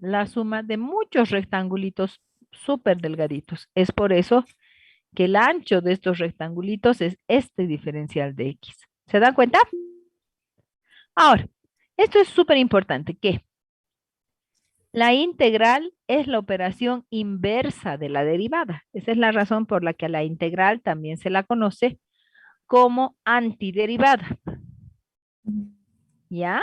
la suma de muchos rectangulitos súper delgaditos. Es por eso que el ancho de estos rectangulitos es este diferencial de x. ¿Se dan cuenta? Ahora, esto es súper importante, que la integral es la operación inversa de la derivada. Esa es la razón por la que a la integral también se la conoce como antiderivada. ¿Ya?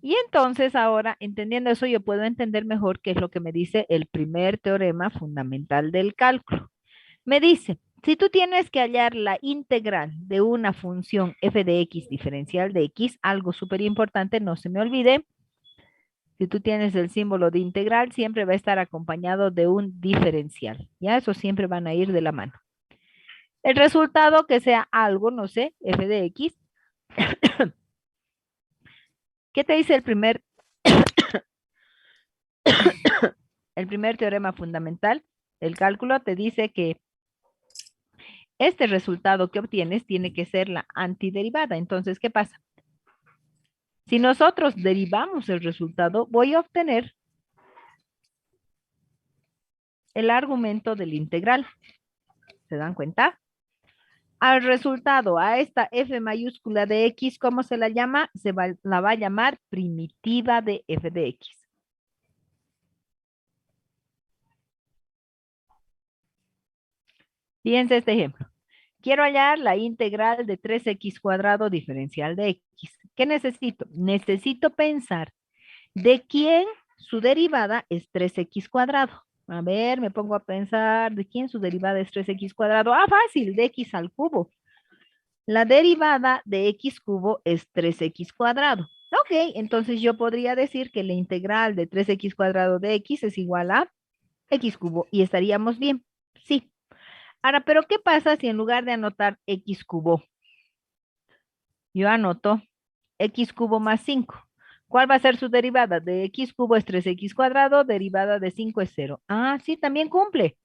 Y entonces ahora, entendiendo eso, yo puedo entender mejor qué es lo que me dice el primer teorema fundamental del cálculo. Me dice, si tú tienes que hallar la integral de una función f de x diferencial de x, algo súper importante, no se me olvide, si tú tienes el símbolo de integral, siempre va a estar acompañado de un diferencial. Ya, eso siempre van a ir de la mano. El resultado que sea algo, no sé, f de x. ¿Qué te dice el primer teorema fundamental del cálculo? Te dice que este resultado que obtienes tiene que ser la antiderivada. Entonces, ¿qué pasa? Si nosotros derivamos el resultado, voy a obtener el argumento del integral. ¿Se dan cuenta? Al resultado, a esta f mayúscula de x, ¿cómo se la llama? La va a llamar primitiva de f de x. Fíjense este ejemplo. Quiero hallar la integral de 3x cuadrado diferencial de x. ¿Qué necesito? Necesito pensar de quién su derivada es 3x cuadrado. A ver, me pongo a pensar de quién su derivada es 3x cuadrado. Ah, fácil, de x al cubo. La derivada de x cubo es 3x cuadrado. Ok, entonces yo podría decir que la integral de 3x cuadrado de x es igual a x cubo y estaríamos bien. Sí. Ahora, pero ¿qué pasa si en lugar de anotar x cubo, yo anoto x cubo más 5? ¿Cuál va a ser su derivada? De x cubo es 3x cuadrado, derivada de 5 es 0. Ah, sí, también cumple.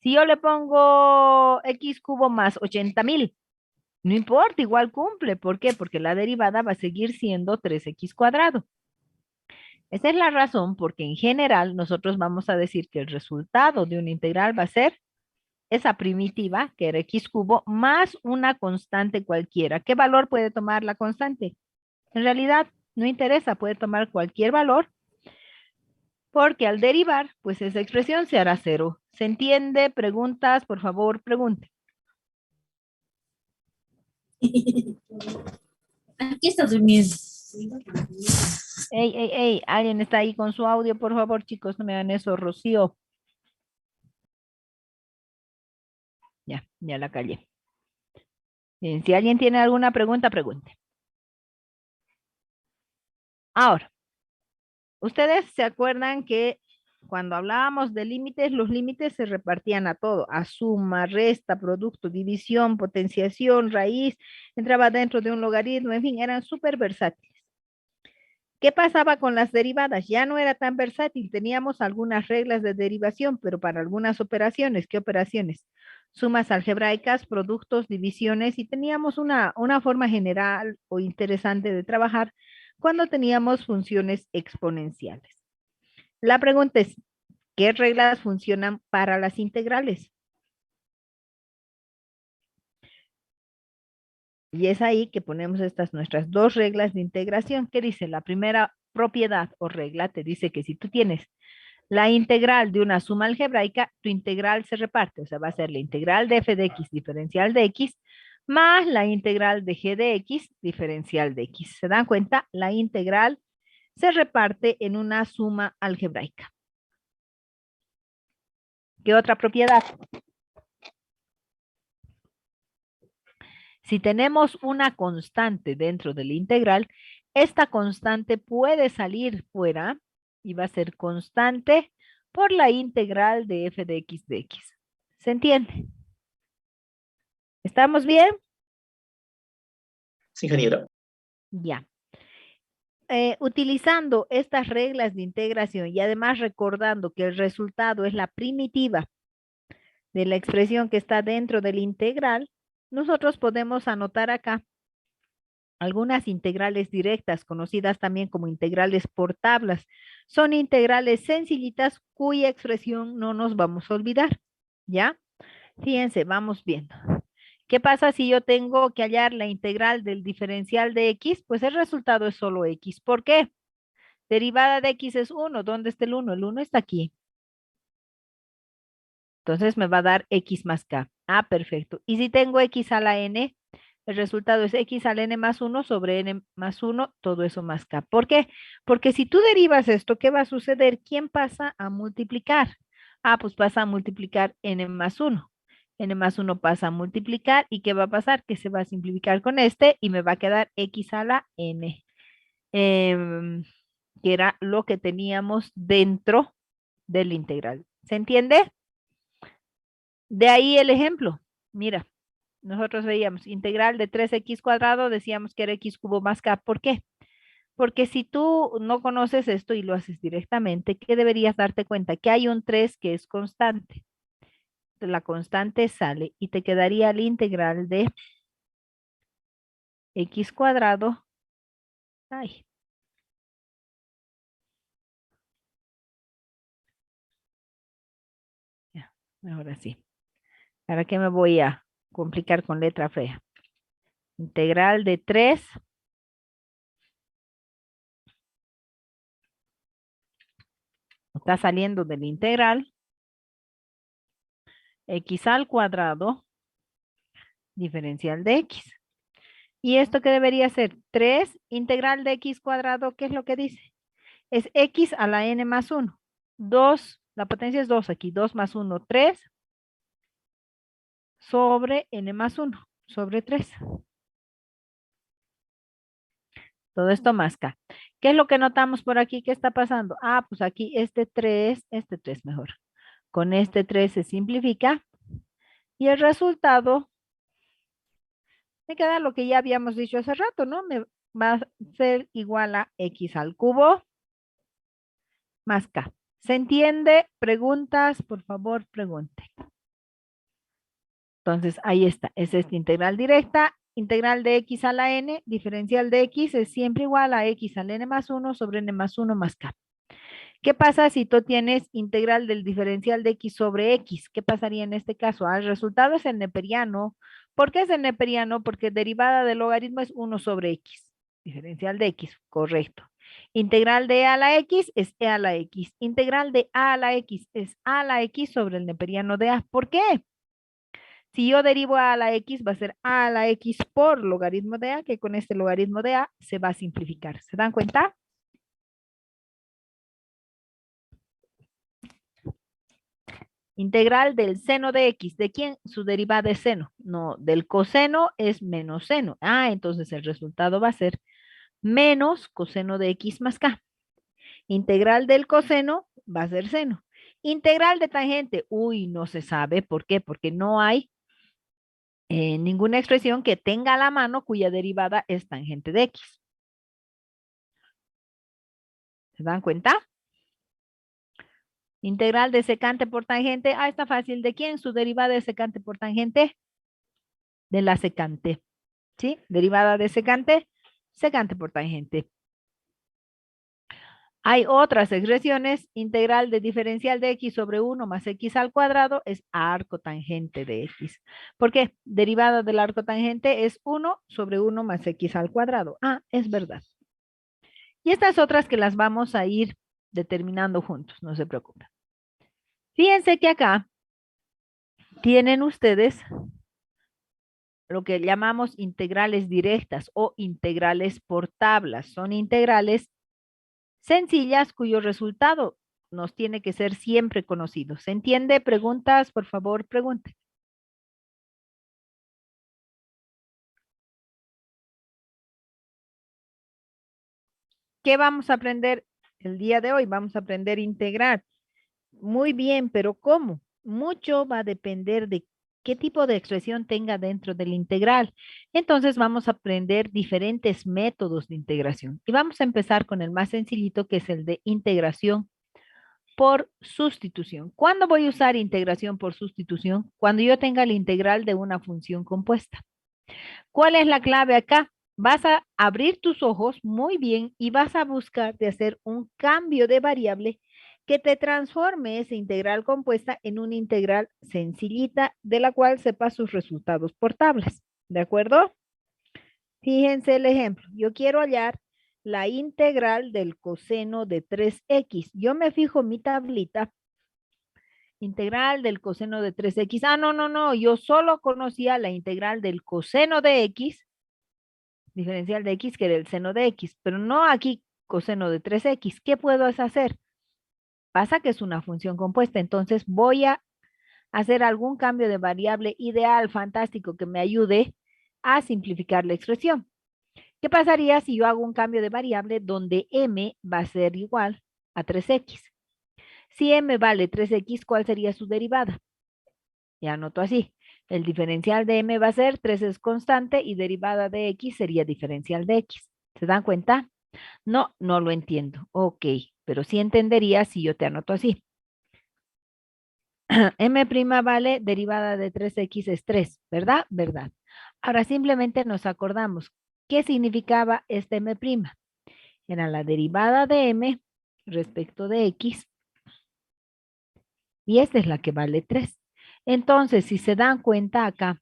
Si yo le pongo x cubo más 80,000, no importa, igual cumple. ¿Por qué? Porque la derivada va a seguir siendo 3x cuadrado. Esa es la razón porque en general nosotros vamos a decir que el resultado de una integral va a ser esa primitiva, que era x cubo, más una constante cualquiera. ¿Qué valor puede tomar la constante? En realidad, no interesa, puede tomar cualquier valor, porque al derivar, pues esa expresión se hará cero. ¿Se entiende? ¿Preguntas? Por favor, pregunte. Aquí está durmiendo. Ey, ey, ey, alguien está ahí con su audio, por favor, chicos, no me hagan eso, Rocío. Ya la callé. Bien, si alguien tiene alguna pregunta, pregunte. Ahora, ustedes se acuerdan que cuando hablábamos de límites, los límites se repartían a todo, a suma, resta, producto, división, potenciación, raíz, entraba dentro de un logaritmo, en fin, eran súper versátiles. ¿Qué pasaba con las derivadas? Ya no era tan versátil, teníamos algunas reglas de derivación, pero para algunas operaciones, ¿qué operaciones? Sumas algebraicas, productos, divisiones, y teníamos una forma general o interesante de trabajar cuando teníamos funciones exponenciales. La pregunta es, ¿qué reglas funcionan para las integrales? Y es ahí que ponemos estas nuestras dos reglas de integración. ¿Qué dice? La primera propiedad o regla te dice que si tú tienes la integral de una suma algebraica, tu integral se reparte, o sea, va a ser la integral de f de x diferencial de x más la integral de g de x diferencial de x. ¿Se dan cuenta? La integral se reparte en una suma algebraica. ¿Qué otra propiedad? Si tenemos una constante dentro de la integral, esta constante puede salir fuera y va a ser constante por la integral de f de x de x. ¿Se entiende? ¿Estamos bien? Sí, ingeniero. Ya. Utilizando estas reglas de integración y además recordando que el resultado es la primitiva de la expresión que está dentro del integral, nosotros podemos anotar acá Algunas integrales directas, conocidas también como integrales por tablas, son integrales sencillitas cuya expresión no nos vamos a olvidar. ¿Ya? Fíjense, vamos viendo. ¿Qué pasa si yo tengo que hallar la integral del diferencial de x? Pues el resultado es solo x. ¿Por qué? Derivada de x es 1. ¿Dónde está el 1? El 1 está aquí. Entonces me va a dar x más k. Ah, perfecto. Y si tengo x a la n, el resultado es x a la n más 1 sobre n más 1, todo eso más k. ¿Por qué? Porque si tú derivas esto, ¿qué va a suceder? ¿Quién pasa a multiplicar? Ah, pues pasa a multiplicar n más 1. N más 1 pasa a multiplicar. ¿Y qué va a pasar? Que se va a simplificar con este y me va a quedar x a la n. em, que era lo que teníamos dentro del integral. ¿Se entiende? De ahí el ejemplo. Mira, nosotros veíamos integral de 3x cuadrado, decíamos que era x cubo más k. ¿Por qué? Porque si tú no conoces esto y lo haces directamente, ¿qué deberías darte cuenta? Que hay un 3 que es constante. La constante sale y te quedaría la integral de x cuadrado. Ay, ya, ahora sí. ¿Para qué me voy a complicar con letra fea? Integral de 3 está saliendo del integral x al cuadrado diferencial de x. ¿Y esto qué debería ser? 3 integral de x cuadrado, ¿qué es lo que dice? Es x a la n más 1. 2, la potencia es 2 aquí, 2 más 1, 3 sobre n más 1, sobre 3. Todo esto más k. ¿Qué es lo que notamos por aquí? ¿Qué está pasando? Ah, pues aquí este 3 mejor. Con este 3 se simplifica y el resultado me queda lo que ya habíamos dicho hace rato, ¿no? Me va a ser igual a x al cubo más k. ¿Se entiende? Preguntas, por favor, pregunte. Entonces, ahí está. Es esta integral directa. Integral de x a la n, diferencial de x es siempre igual a x al n más 1 sobre n más 1 más k. ¿Qué pasa si tú tienes integral del diferencial de x sobre x? ¿Qué pasaría en este caso? Ah, el resultado es el neperiano. ¿Por qué es el neperiano? Porque derivada del logaritmo es 1 sobre x. Diferencial de x, correcto. Integral de a a la x es e a la x. Integral de a a la x es a a la x sobre el neperiano de a. ¿Por qué? Si yo derivo a la x, va a ser a la x por logaritmo de a, que con este logaritmo de a se va a simplificar. ¿Se dan cuenta? Integral del seno de x. ¿De quién? Su derivada es seno. No, del coseno es menos seno. Ah, entonces el resultado va a ser menos coseno de x más k. Integral del coseno va a ser seno. Integral de tangente. Uy, no se sabe. ¿Por qué? Porque no hay ninguna expresión que tenga a la mano cuya derivada es tangente de x. ¿Se dan cuenta? Integral de secante por tangente. Ah, está fácil. ¿De quién? Su derivada de secante por tangente. De la secante. ¿Sí? Derivada de secante. Secante por tangente. Hay otras expresiones. Integral de diferencial de x sobre 1 más x al cuadrado es arco tangente de x. ¿Por qué? Derivada del arco tangente es 1 sobre 1 más x al cuadrado. Ah, es verdad. Y estas otras que las vamos a ir determinando juntos, no se preocupen. Fíjense que acá tienen ustedes lo que llamamos integrales directas o integrales por tablas. Son integrales sencillas cuyo resultado nos tiene que ser siempre conocido. ¿Se entiende? Preguntas, por favor, pregunten. ¿Qué vamos a aprender el día de hoy? Vamos a aprender a integrar. Muy bien, pero ¿cómo? Mucho va a depender de qué tipo de expresión tenga dentro del integral. Entonces vamos a aprender diferentes métodos de integración. Y vamos a empezar con el más sencillito, que es el de integración por sustitución. ¿Cuándo voy a usar integración por sustitución? Cuando yo tenga la integral de una función compuesta. ¿Cuál es la clave acá? Vas a abrir tus ojos muy bien y vas a buscar de hacer un cambio de variable que te transforme esa integral compuesta en una integral sencillita de la cual sepas sus resultados por tablas. ¿De acuerdo? Fíjense el ejemplo. Yo quiero hallar la integral del coseno de 3x. Yo me fijo mi tablita. Integral del coseno de 3x. Ah, no, no, no. Yo solo conocía la integral del coseno de x, diferencial de x, que era el seno de x, pero no aquí coseno de 3x. ¿Qué puedo hacer? Pasa que es una función compuesta, entonces voy a hacer algún cambio de variable ideal, fantástico, que me ayude a simplificar la expresión. ¿Qué pasaría si yo hago un cambio de variable donde m va a ser igual a 3x? Si m vale 3x, ¿cuál sería su derivada? Ya anoto así. El diferencial de m va a ser 3 es constante y derivada de x sería diferencial de x. ¿Se dan cuenta? No, no lo entiendo. Ok, pero sí entendería si yo te anoto así. M' vale derivada de 3x es 3, ¿verdad? ¿Verdad? Ahora simplemente nos acordamos qué significaba este M'. Era la derivada de m respecto de x y esta es la que vale 3. Entonces, si se dan cuenta acá,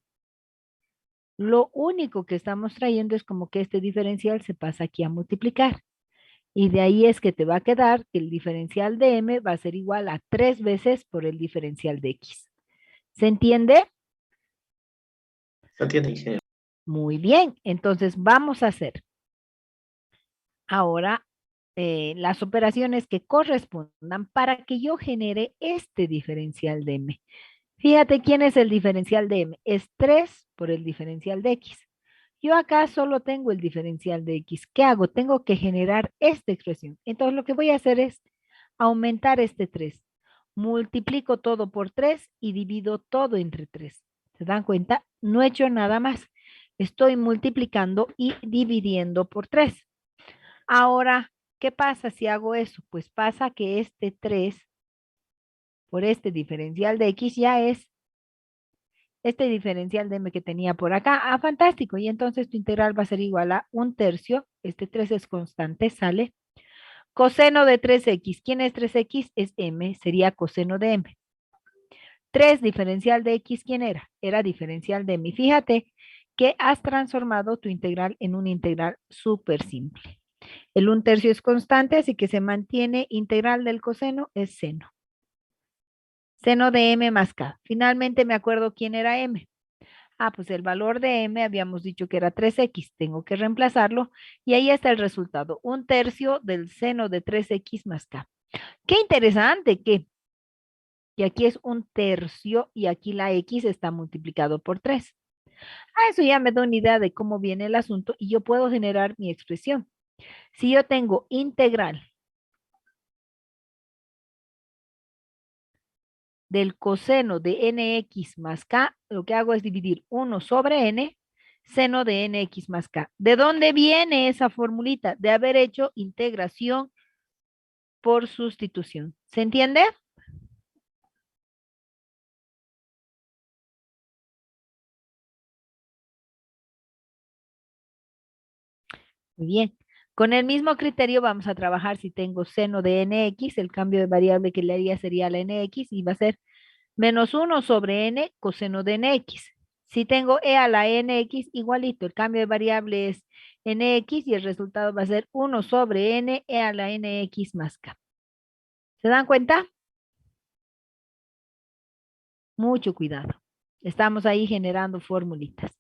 lo único que estamos trayendo es como que este diferencial se pasa aquí a multiplicar. Y de ahí es que te va a quedar que el diferencial de m va a ser igual a 3 veces por el diferencial de x. ¿Se entiende? Se entiende, ingeniero. Muy bien, entonces vamos a hacer ahora las operaciones que correspondan para que yo genere este diferencial de m. Fíjate quién es el diferencial de m. Es 3 por el diferencial de x. Yo acá solo tengo el diferencial de x. ¿Qué hago? Tengo que generar esta expresión. Entonces lo que voy a hacer es aumentar este 3. Multiplico todo por 3 y divido todo entre 3. ¿Se dan cuenta? No he hecho nada más. Estoy multiplicando y dividiendo por 3. Ahora, ¿qué pasa si hago eso? Pues pasa que este 3 por este diferencial de x ya es este diferencial de m que tenía por acá. Ah, fantástico. Y entonces tu integral va a ser igual a 1/3. Este 3 es constante, sale. Coseno de 3x. ¿Quién es 3x? Es m, sería coseno de m. 3 diferencial de x, ¿quién era? Era diferencial de m. Fíjate que has transformado tu integral en una integral súper simple. El 1/3 es constante, así que se mantiene. Integral del coseno es seno. Seno de m más k. Finalmente me acuerdo quién era m. Ah, pues el valor de m habíamos dicho que era 3x. Tengo que reemplazarlo y ahí está el resultado. 1/3 del seno de 3x más k. Qué interesante que aquí es 1/3 y aquí la x está multiplicado por 3. Ah, eso ya me da una idea de cómo viene el asunto y yo puedo generar mi expresión. Si yo tengo integral del coseno de nx más k, lo que hago es dividir 1 sobre n, seno de nx más k. ¿De dónde viene esa formulita? De haber hecho integración por sustitución. ¿Se entiende? Muy bien. Con el mismo criterio vamos a trabajar si tengo seno de nx, el cambio de variable que le haría sería la nx y va a ser menos 1 sobre n coseno de nx. Si tengo e a la nx, igualito, el cambio de variable es nx y el resultado va a ser 1 sobre n e a la nx más k. ¿Se dan cuenta? Mucho cuidado. Estamos ahí generando formulitas.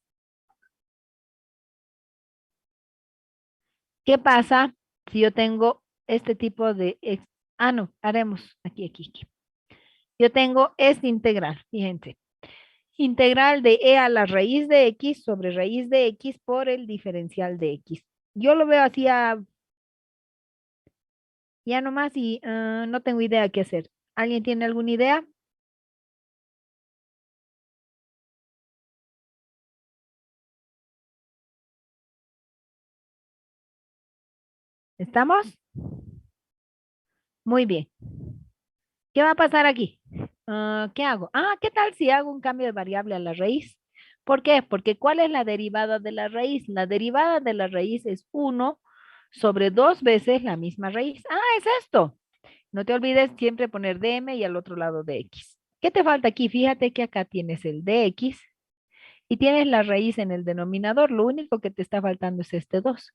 ¿Qué pasa si yo tengo este tipo de... Ah, no, haremos aquí. Yo tengo esta integral, fíjense. Integral de e a la raíz de x sobre raíz de x por el diferencial de x. Yo lo veo así ya nomás y no tengo idea qué hacer. ¿Alguien tiene alguna idea? ¿Estamos? Muy bien. ¿Qué va a pasar aquí? ¿Qué hago? Ah, ¿qué tal si hago un cambio de variable a la raíz? ¿Por qué? Porque ¿cuál es la derivada de la raíz? La derivada de la raíz es 1 sobre 2 veces la misma raíz. Ah, es esto. No te olvides siempre poner dm y al otro lado dx. ¿Qué te falta aquí? Fíjate que acá tienes el dx y tienes la raíz en el denominador. Lo único que te está faltando es este 2.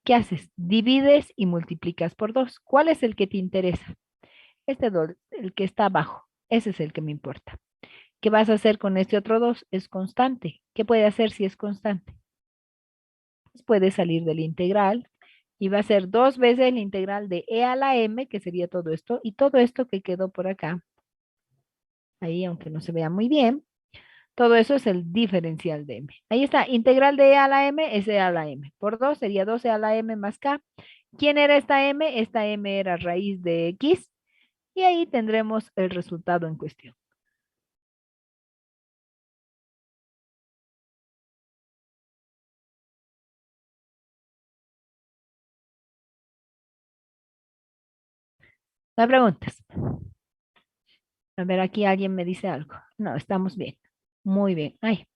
¿Qué haces? Divides y multiplicas por 2. ¿Cuál es el que te interesa? Este 2, el que está abajo. Ese es el que me importa. ¿Qué vas a hacer con este otro 2? Es constante. ¿Qué puede hacer si es constante? Pues puede salir del integral y va a ser 2 veces el integral de e a la m, que sería todo esto, y todo esto que quedó por acá, ahí aunque no se vea muy bien, todo eso es el diferencial de m. Ahí está, integral de e a la m es e a la m. Por 2 sería 2e a la m más k. ¿Quién era esta m? Esta m era raíz de x y ahí tendremos el resultado en cuestión. ¿Me preguntas? A ver, aquí alguien me dice algo. No, estamos bien. Muy bien. Ay,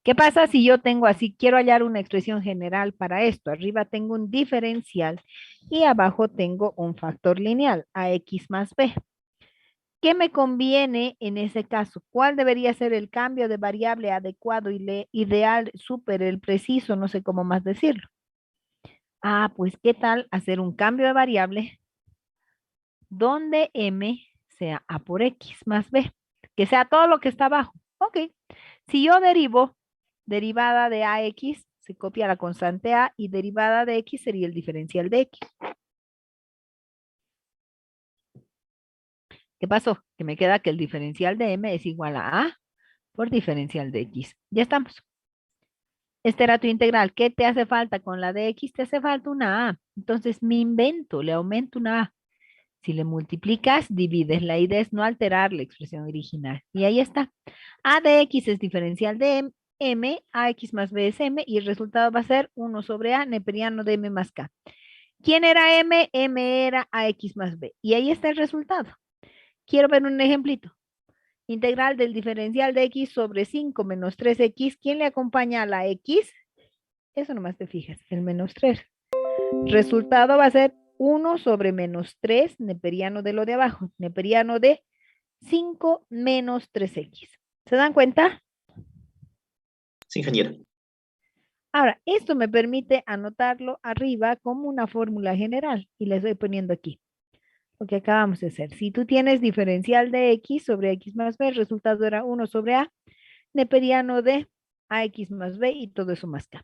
¿qué pasa si yo tengo así, quiero hallar una expresión general para esto? Arriba tengo un diferencial y abajo tengo un factor lineal, ax más b. ¿Qué me conviene en ese caso? ¿Cuál debería ser el cambio de variable adecuado y ideal, súper, el preciso? No sé cómo más decirlo. Ah, pues ¿qué tal hacer un cambio de variable donde m sea a por x más b? Que sea todo lo que está abajo. Ok. Si yo derivo derivada de ax, se copia la constante a y derivada de x sería el diferencial de x. ¿Qué pasó? Que me queda que el diferencial de m es igual a por diferencial de x. Ya estamos. Este era tu integral. ¿Qué te hace falta con la de x? Te hace falta una a. Entonces me invento, le aumento una a. Si le multiplicas, divides. La idea es no alterar la expresión original. Y ahí está. A de x es diferencial de m, ax más b es m, y el resultado va a ser 1 sobre a neperiano de m más k. ¿Quién era m? M era ax más b. Y ahí está el resultado. Quiero ver un ejemplito. Integral del diferencial de x sobre 5 menos 3x. ¿Quién le acompaña a la x? Eso nomás te fijas, el menos 3. Resultado va a ser 1 sobre menos 3, neperiano de lo de abajo, neperiano de 5 menos 3x. ¿Se dan cuenta? Sí, ingeniero. Ahora, esto me permite anotarlo arriba como una fórmula general y le estoy poniendo aquí lo que acabamos de hacer. Si tú tienes diferencial de x sobre x más b, el resultado era 1 sobre a, neperiano de ax más b y todo eso más k.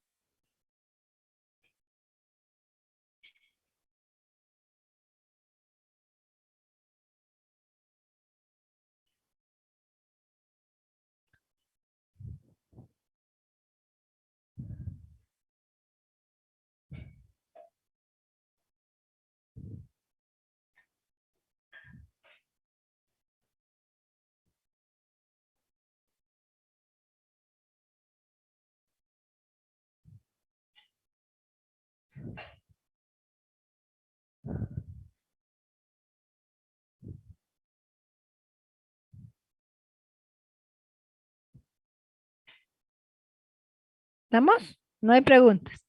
¿Estamos? No hay preguntas.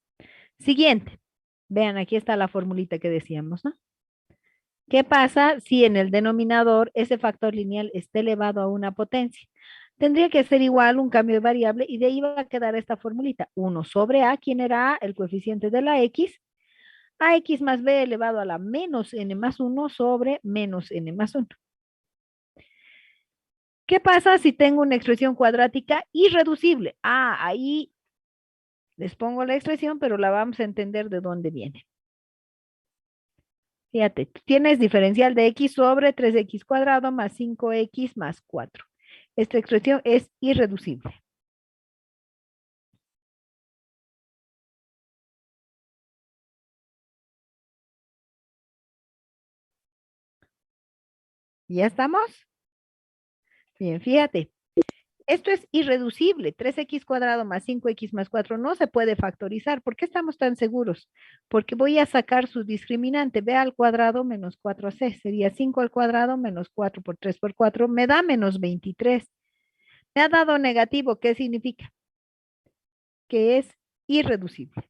Siguiente. Vean, aquí está la formulita que decíamos, ¿no? ¿Qué pasa si en el denominador ese factor lineal está elevado a una potencia? Tendría que ser igual un cambio de variable y de ahí va a quedar esta formulita. 1 sobre a, ¿quién era a? El coeficiente de la x. Ax más b elevado a la menos n más 1 sobre menos n más 1. ¿Qué pasa si tengo una expresión cuadrática irreducible? Ah, ahí les pongo la expresión, pero la vamos a entender de dónde viene. Fíjate, tienes diferencial de x sobre 3x cuadrado más 5x más 4. Esta expresión es irreducible. ¿Ya estamos? Bien, fíjate. Esto es irreducible. 3x cuadrado más 5x más 4 no se puede factorizar. ¿Por qué estamos tan seguros? Porque voy a sacar su discriminante. B al cuadrado menos 4ac. Sería 5 al cuadrado menos 4 por 3 por 4. Me da menos 23. Me ha dado negativo, ¿qué significa? Que es irreducible,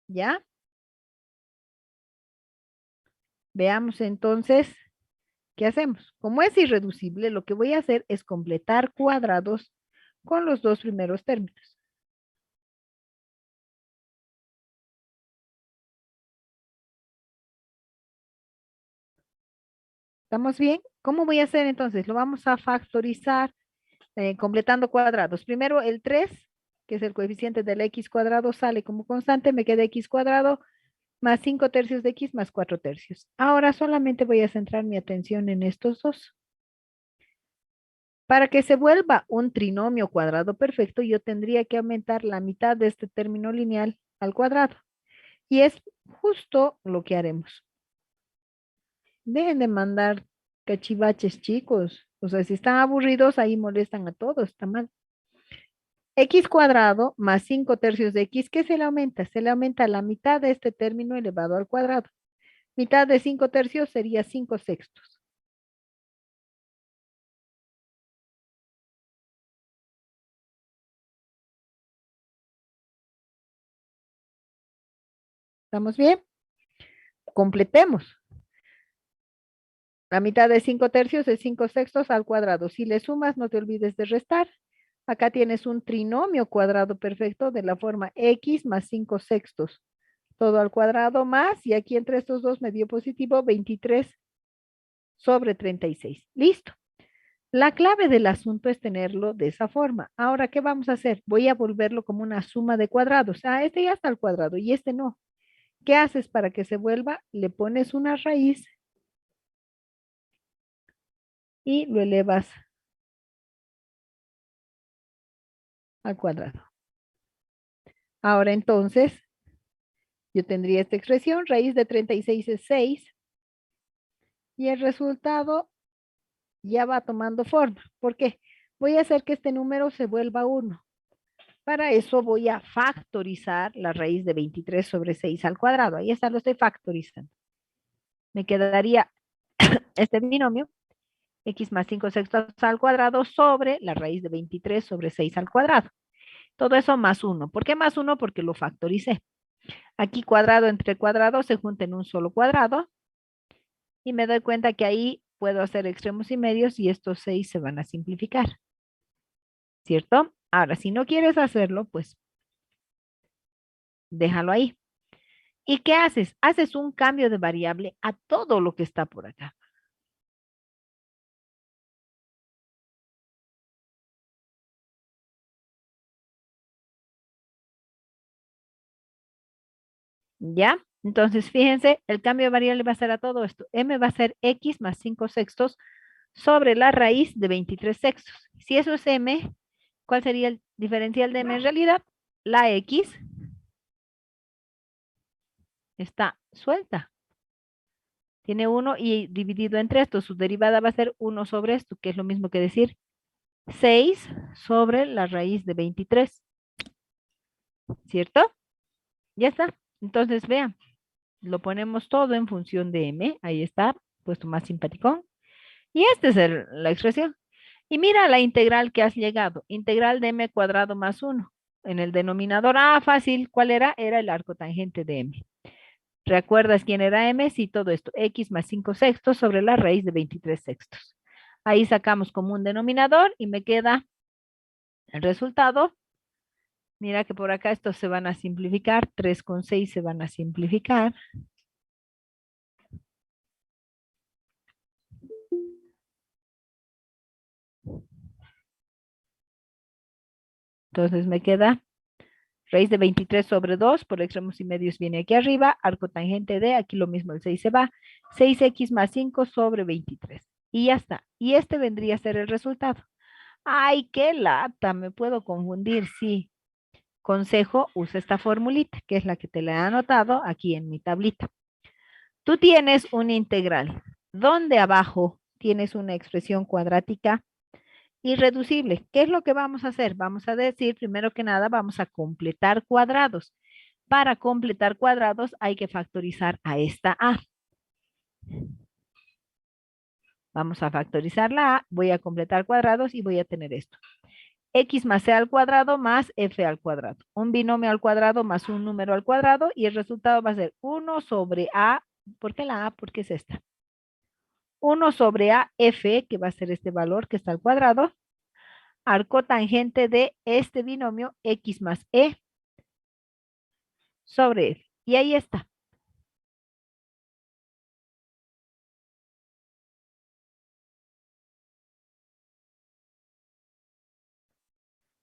¿ya? Veamos entonces, ¿qué hacemos? Como es irreducible, lo que voy a hacer es completar cuadrados con los dos primeros términos. ¿Estamos bien? ¿Cómo voy a hacer entonces? Lo vamos a factorizar completando cuadrados. Primero el 3, que es el coeficiente del x cuadrado, sale como constante, me queda x cuadrado más 5 tercios de x más 4 tercios. Ahora solamente voy a centrar mi atención en estos dos. Para que se vuelva un trinomio cuadrado perfecto, yo tendría que aumentar la mitad de este término lineal al cuadrado. Y es justo lo que haremos. Dejen de mandar cachivaches, chicos. O sea, si están aburridos, ahí molestan a todos, está mal. X cuadrado más 5 tercios de x, ¿qué se le aumenta? Se le aumenta la mitad de este término elevado al cuadrado. Mitad de 5 tercios sería 5 sextos. ¿Estamos bien? Completemos. La mitad de 5 tercios es 5 sextos al cuadrado. Si le sumas, no te olvides de restar. Acá tienes un trinomio cuadrado perfecto de la forma x más 5 sextos. Todo al cuadrado más, y aquí entre estos dos me dio positivo 23 sobre 36. Listo. La clave del asunto es tenerlo de esa forma. Ahora, ¿qué vamos a hacer? Voy a volverlo como una suma de cuadrados. Ah, este ya está al cuadrado y este no. ¿Qué haces para que se vuelva? Le pones una raíz y lo elevas al cuadrado. Ahora entonces, yo tendría esta expresión, raíz de 36 es 6 y el resultado ya va tomando forma. ¿Por qué? Voy a hacer que este número se vuelva 1. Para eso voy a factorizar la raíz de 23 sobre 6 al cuadrado. Ahí está, lo estoy factorizando. Me quedaría este binomio, x más 5 sextos al cuadrado sobre la raíz de 23 sobre 6 al cuadrado. Todo eso más 1. ¿Por qué más 1? Porque lo factoricé. Aquí cuadrado entre cuadrado se junta en un solo cuadrado y me doy cuenta que ahí puedo hacer extremos y medios y estos 6 se van a simplificar. ¿Cierto? Ahora, si no quieres hacerlo, pues déjalo ahí. ¿Y qué haces? Haces un cambio de variable a todo lo que está por acá. ¿Ya? Entonces, fíjense, el cambio de variable va a ser a todo esto. M va a ser x más 5 sextos sobre la raíz de 23 sextos. Si eso es m, ¿cuál sería el diferencial de m en realidad? La x está suelta. Tiene 1 y dividido entre esto, su derivada va a ser 1 sobre esto, que es lo mismo que decir 6 sobre la raíz de 23. ¿Cierto? Ya está. Entonces, vean, lo ponemos todo en función de m. Ahí está, puesto más simpaticón. Y esta es la expresión. Y mira la integral que has llegado. Integral de m cuadrado más 1. En el denominador, fácil. ¿Cuál era? Era el arco tangente de m. ¿Recuerdas quién era m? Sí, todo esto. X más 5 sextos sobre la raíz de 23 sextos. Ahí sacamos como un denominador y me queda el resultado. Mira que por acá estos se van a simplificar. 3 con 6 se van a simplificar. Entonces me queda raíz de 23 sobre 2, por extremos y medios viene aquí arriba, arco tangente de, aquí lo mismo, el 6 se va, 6x más 5 sobre 23. Y ya está. Y este vendría a ser el resultado. ¡Ay, qué lata! Me puedo confundir, sí. Consejo, usa esta formulita, que es la que te la he anotado aquí en mi tablita. Tú tienes una integral, donde abajo tienes una expresión cuadrática irreducible. ¿Qué es lo que vamos a hacer? Vamos a decir, primero que nada, vamos a completar cuadrados. Para completar cuadrados hay que factorizar a esta A. Vamos a factorizar la A, voy a completar cuadrados y voy a tener esto. X más C al cuadrado más F al cuadrado. Un binomio al cuadrado más un número al cuadrado y el resultado va a ser 1 sobre A. ¿Por qué la A? Porque es esta. 1 sobre A F, que va a ser este valor que está al cuadrado, arco tangente de este binomio X más E sobre F. Y ahí está.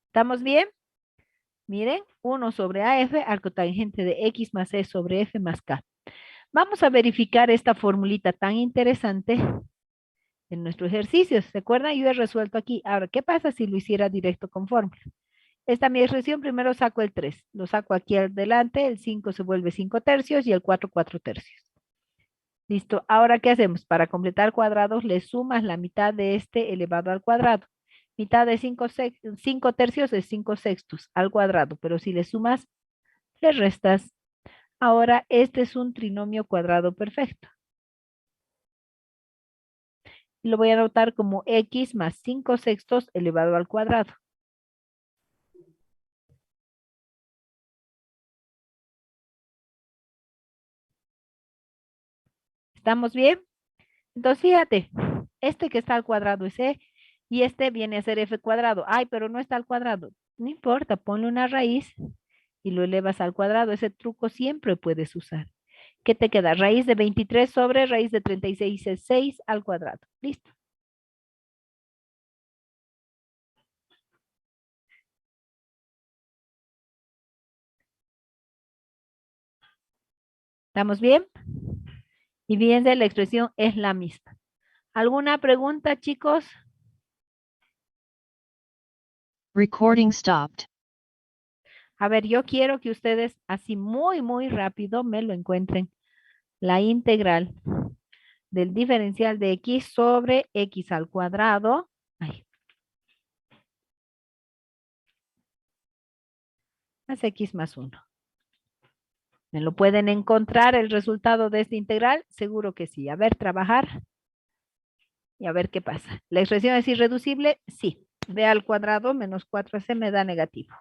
¿Estamos bien? Miren, 1 sobre AF, arco tangente de X más E sobre F más K. Vamos a verificar esta formulita tan interesante en nuestro ejercicio. ¿Se acuerdan? Yo he resuelto aquí. Ahora, ¿qué pasa si lo hiciera directo con fórmula? Esta mi expresión, primero saco el 3. Lo saco aquí adelante, el 5 se vuelve 5 tercios y el 4, 4 tercios. Listo. Ahora, ¿qué hacemos? Para completar cuadrados, le sumas la mitad de este elevado al cuadrado. Mitad de 5 tercios es 5 sextos al cuadrado, pero si le sumas, le restas. Ahora, este es un trinomio cuadrado perfecto. Lo voy a anotar como x más 5 sextos elevado al cuadrado. ¿Estamos bien? Entonces, fíjate, este que está al cuadrado es e y este viene a ser f cuadrado. Ay, pero no está al cuadrado. No importa, ponle una raíz y lo elevas al cuadrado. Ese truco siempre puedes usar. ¿Qué te queda? Raíz de 23 sobre raíz de 36 es 6 al cuadrado. Listo. ¿Estamos bien? Y fíjense, la expresión es la misma. ¿Alguna pregunta, chicos? Recording stopped. A ver, yo quiero que ustedes así muy rápido me lo encuentren. La integral del diferencial de x sobre x al cuadrado. Ay, más x más 1. ¿Me lo pueden encontrar el resultado de esta integral? Seguro que sí. A ver, trabajar y a ver qué pasa. ¿La expresión es irreducible? Sí. B al cuadrado menos 4c me da negativo.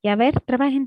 Y a ver, trabajen.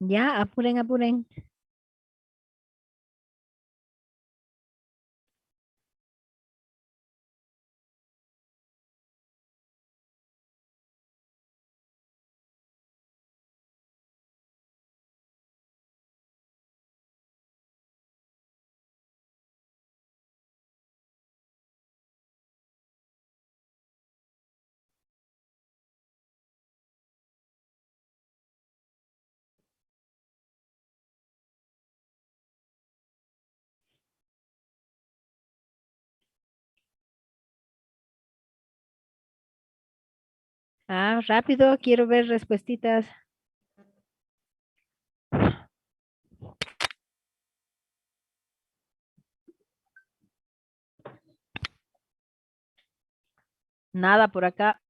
Ya, apuren. Ah, rápido, quiero ver respuestitas. Nada por acá.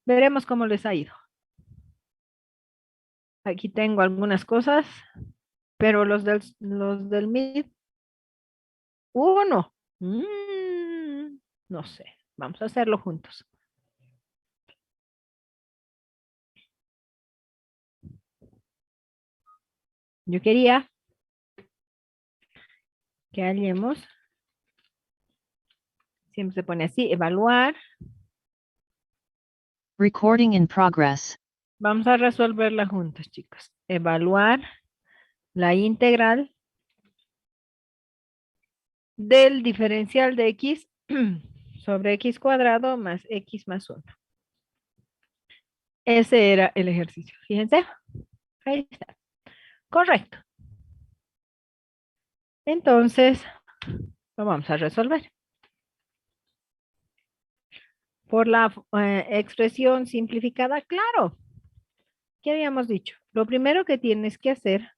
Veremos cómo les ha ido. Aquí tengo algunas cosas, pero los del MID, uno. No sé, vamos a hacerlo juntos. Yo quería que hallemos, siempre se pone así, evaluar. Recording in progress. Vamos a resolverla juntos, chicos. Evaluar la integral del diferencial de x sobre x cuadrado más x más 1. Ese era el ejercicio. Fíjense. Ahí está. Correcto. Entonces, lo vamos a resolver. Por la expresión simplificada, claro. ¿Qué habíamos dicho? Lo primero que tienes que hacer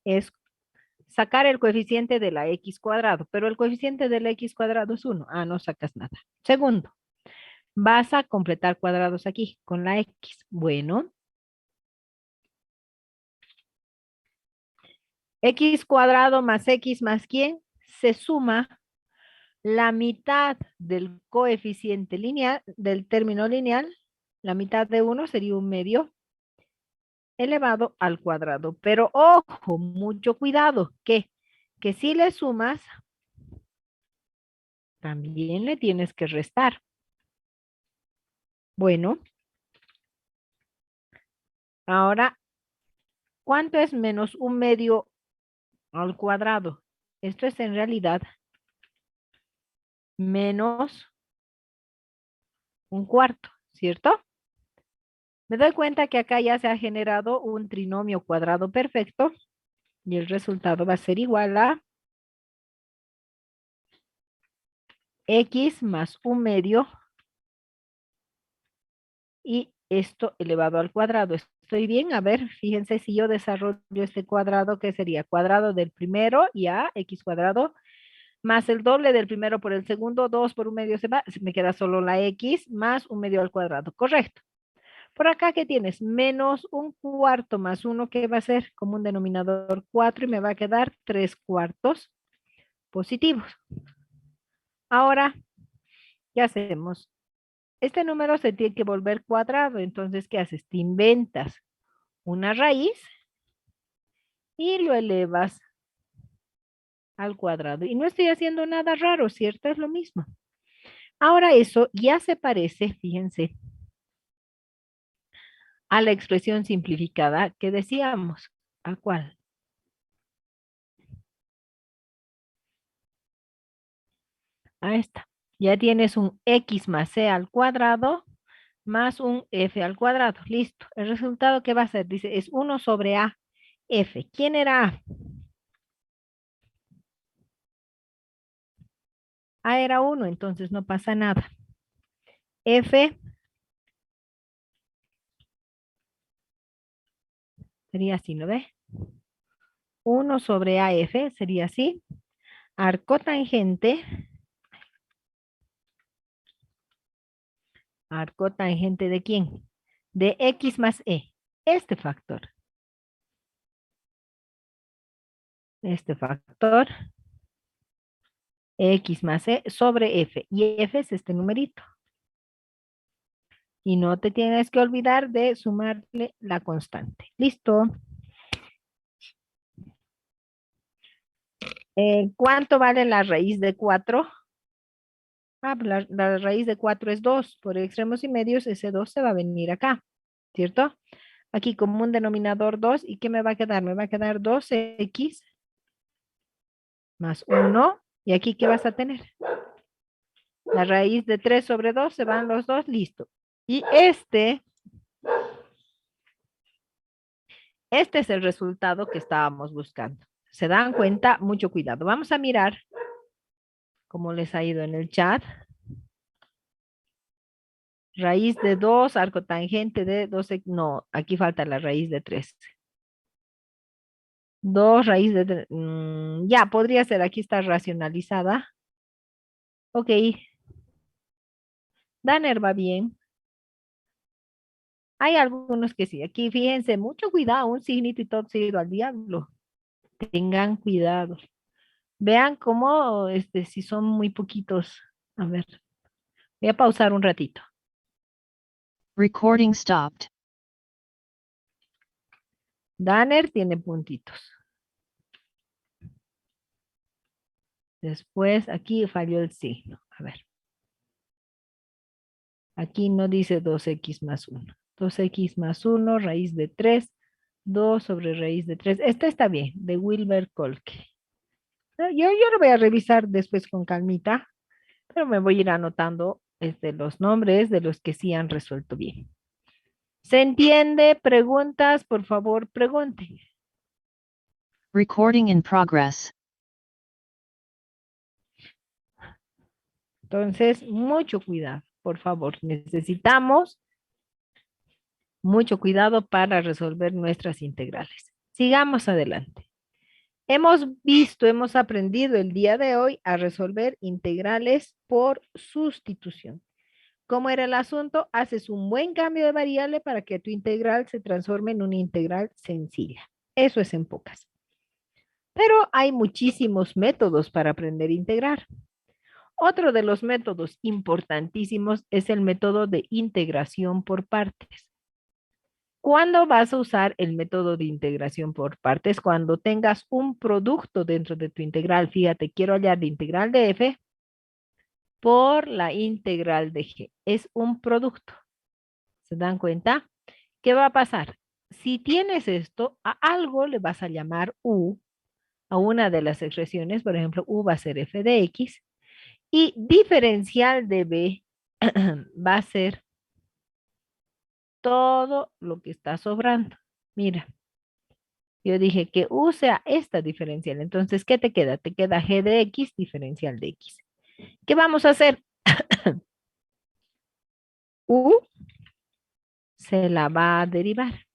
es sacar el coeficiente de la x cuadrado, pero el coeficiente de la x cuadrado es 1. Ah, no sacas nada. Segundo, vas a completar cuadrados aquí con la x. Bueno, x cuadrado más x más ¿quién? Se suma la mitad del coeficiente lineal, del término lineal, la mitad de 1 sería 1/2 elevado al cuadrado. Pero ojo, mucho cuidado, que si le sumas, también le tienes que restar. Bueno, ahora, ¿cuánto es menos 1/2 al cuadrado? Esto es en realidad menos 1/4, ¿cierto? Me doy cuenta que acá ya se ha generado un trinomio cuadrado perfecto y el resultado va a ser igual a x más 1/2 y esto elevado al cuadrado. ¿Estoy bien? A ver, fíjense si yo desarrollo este cuadrado, ¿qué sería? Cuadrado del primero y a x cuadrado más el doble del primero por el segundo, 2 por 1/2 se va, me queda solo la x más 1/2 al cuadrado, correcto. Por acá, ¿qué tienes? Menos 1/4 más 1, ¿qué va a ser? Como un denominador 4 y me va a quedar 3/4 positivos. Ahora, ¿qué hacemos? Este número se tiene que volver cuadrado, entonces, ¿qué haces? Te inventas una raíz y lo elevas al cuadrado. Y no estoy haciendo nada raro, ¿cierto? Es lo mismo. Ahora eso ya se parece, fíjense, a la expresión simplificada que decíamos. ¿A cuál? A esta. Ya tienes un x más c al cuadrado más un f al cuadrado. Listo. El resultado, ¿qué va a ser? Dice, es 1 sobre a f. ¿Quién era a? A era 1, entonces no pasa nada. F sería así, ¿no ve? 1 sobre AF sería así. Arco tangente. ¿Arco tangente de quién? De X más E. Este factor. Este factor. X más E sobre F. Y F es este numerito. Y no te tienes que olvidar de sumarle la constante. ¿Listo? ¿Cuánto vale la raíz de 4? Ah, pues la raíz de 4 es 2. Por extremos y medios, ese 2 se va a venir acá. ¿Cierto? Aquí como un denominador 2. ¿Y qué me va a quedar? Me va a quedar 2x más 1. ¿Y aquí qué vas a tener? La raíz de 3 sobre 2, se van los dos, listo. Y este es el resultado que estábamos buscando. ¿Se dan cuenta? Mucho cuidado. Vamos a mirar cómo les ha ido en el chat. Raíz de 2, arco tangente de 12. No, aquí falta la raíz de 3. 2 raíz de 3. Ya, podría ser. Aquí está racionalizada. Ok. Danner va bien. Hay algunos que sí. Aquí fíjense, mucho cuidado, un signito y todo se ha ido al diablo. Tengan cuidado. Vean cómo, si son muy poquitos. A ver, voy a pausar un ratito. Recording stopped. Danner tiene puntitos. Después aquí falló el signo. A ver. Aquí no dice 2x más 1. 2x más 1, raíz de 3, 2 sobre raíz de 3. Esta está bien, de Wilber Kolke. Yo lo voy a revisar después con calmita, pero me voy a ir anotando los nombres de los que sí han resuelto bien. ¿Se entiende? Preguntas, por favor, pregunten. Recording in progress. Entonces, mucho cuidado, por favor. Necesitamos mucho cuidado para resolver nuestras integrales. Sigamos adelante. Hemos visto, hemos aprendido el día de hoy a resolver integrales por sustitución. ¿Cómo era el asunto? Haces un buen cambio de variable para que tu integral se transforme en una integral sencilla. Eso es en pocas. Pero hay muchísimos métodos para aprender a integrar. Otro de los métodos importantísimos es el método de integración por partes. ¿Cuándo vas a usar el método de integración por partes? Cuando tengas un producto dentro de tu integral. Fíjate, quiero hallar la integral de f por la integral de g. Es un producto. ¿Se dan cuenta? ¿Qué va a pasar? Si tienes esto, a algo le vas a llamar u, a una de las expresiones, por ejemplo, u va a ser f de x, y diferencial de b va a ser todo lo que está sobrando. Mira, yo dije que u sea esta diferencial. Entonces, ¿qué te queda? Te queda g de x diferencial de x. ¿Qué vamos a hacer? U se la va a derivar.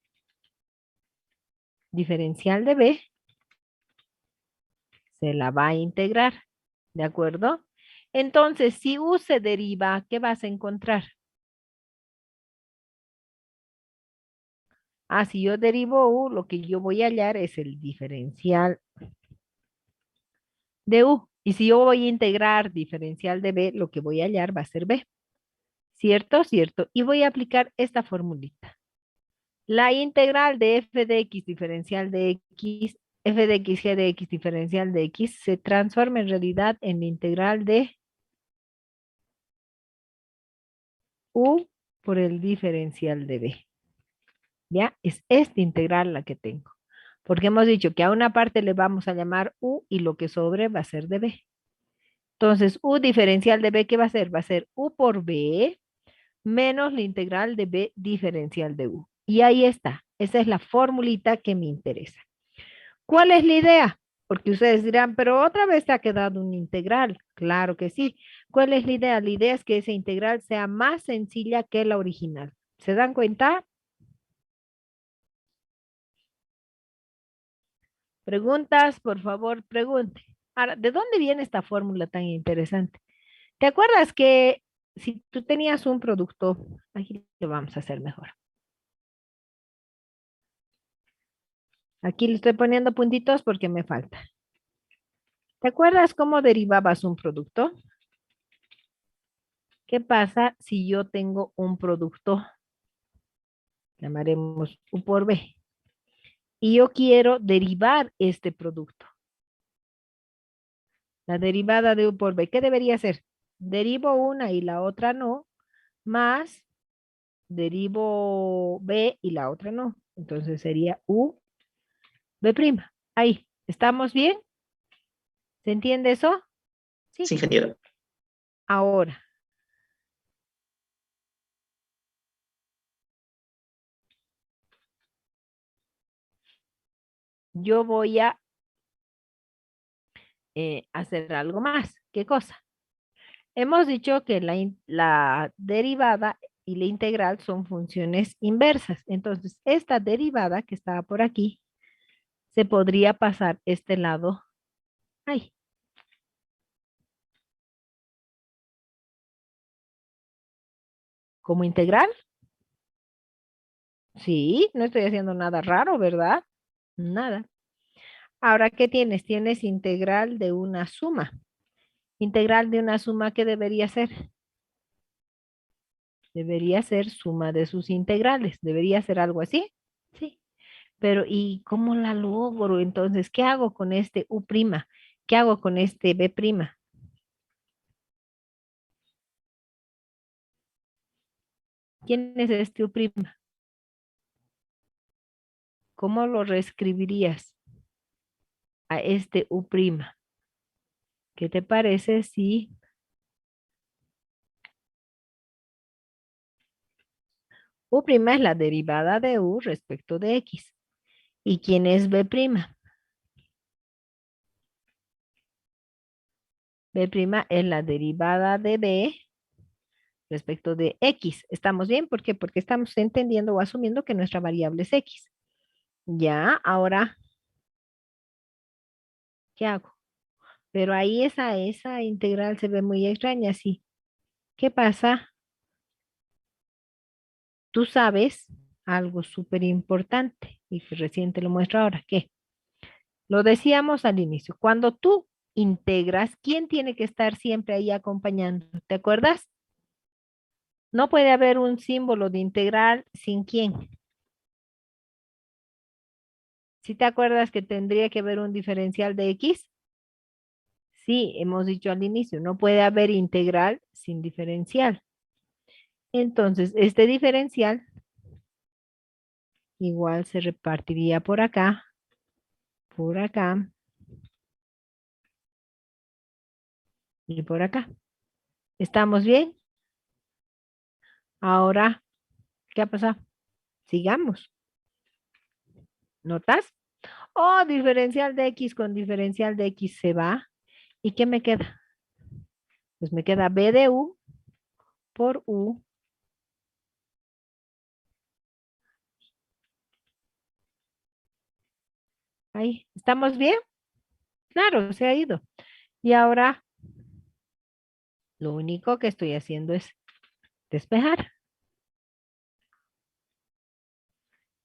Diferencial de b se la va a integrar. ¿De acuerdo? Entonces, si u se deriva, ¿qué vas a encontrar? Ah, si yo derivo u, lo que yo voy a hallar es el diferencial de u. Y si yo voy a integrar diferencial de b, lo que voy a hallar va a ser b. ¿Cierto? Cierto. Y voy a aplicar esta formulita. La integral de f de x diferencial de x, f de x, g de x diferencial de x, se transforma en realidad en la integral de u por el diferencial de b. ¿Ya? Es esta integral la que tengo. Porque hemos dicho que a una parte le vamos a llamar u y lo que sobre va a ser de b. Entonces, u diferencial de b, ¿qué va a ser? Va a ser u por b menos la integral de b diferencial de u. Y ahí está. Esa es la formulita que me interesa. ¿Cuál es la idea? Porque ustedes dirán, pero otra vez te ha quedado un integral. Claro que sí. ¿Cuál es la idea? La idea es que esa integral sea más sencilla que la original. ¿Se dan cuenta? Preguntas, por favor, pregunte. Ahora, ¿de dónde viene esta fórmula tan interesante? ¿Te acuerdas que si tú tenías un producto, aquí lo vamos a hacer mejor. Aquí le estoy poniendo puntitos porque me falta. ¿Te acuerdas cómo derivabas un producto? ¿Qué pasa si yo tengo un producto? Llamaremos U por B. Y yo quiero derivar este producto. La derivada de U por B, ¿qué debería ser? Derivo una y la otra no, más derivo B y la otra no. Entonces sería U B'. Ahí, ¿estamos bien? ¿Se entiende eso? Sí, Sí. ingeniero. Ahora, yo voy a hacer algo más. ¿Qué cosa? Hemos dicho que la derivada y la integral son funciones inversas. Entonces, esta derivada que estaba por aquí, se podría pasar este lado. Ay, como integral. Sí, no estoy haciendo nada raro, ¿verdad? Nada. Ahora, ¿qué tienes? Tienes integral de una suma. Integral de una suma, ¿qué debería ser? Debería ser suma de sus integrales. ¿Debería ser algo así? Sí. Pero, ¿y cómo la logro? Entonces, ¿qué hago con este U'? ¿Qué hago con este B'? ¿Quién es este U'? ¿Cómo lo reescribirías a este U'? ¿Qué te parece si U' es la derivada de U respecto de X? ¿Y quién es B'? B' es la derivada de B respecto de X. ¿Estamos bien? ¿Por qué? Porque estamos entendiendo o asumiendo que nuestra variable es X. Ya, ahora, ¿qué hago? Pero ahí esa integral se ve muy extraña, sí. ¿Qué pasa? Tú sabes algo súper importante y que recién te lo muestro ahora. ¿Qué? Lo decíamos al inicio. Cuando tú integras, ¿quién tiene que estar siempre ahí acompañando? ¿Te acuerdas? No puede haber un símbolo de integral sin quién. ¿Sí te acuerdas que tendría que haber un diferencial de X? Sí, hemos dicho al inicio, no puede haber integral sin diferencial. Entonces, este diferencial igual se repartiría por acá y por acá. ¿Estamos bien? Ahora, ¿qué ha pasado? Sigamos. ¿Notas? Oh, diferencial de X con diferencial de X se va. ¿Y qué me queda? Pues me queda B de U por U. Ahí, ¿estamos bien? Claro, se ha ido. Y ahora lo único que estoy haciendo es despejar.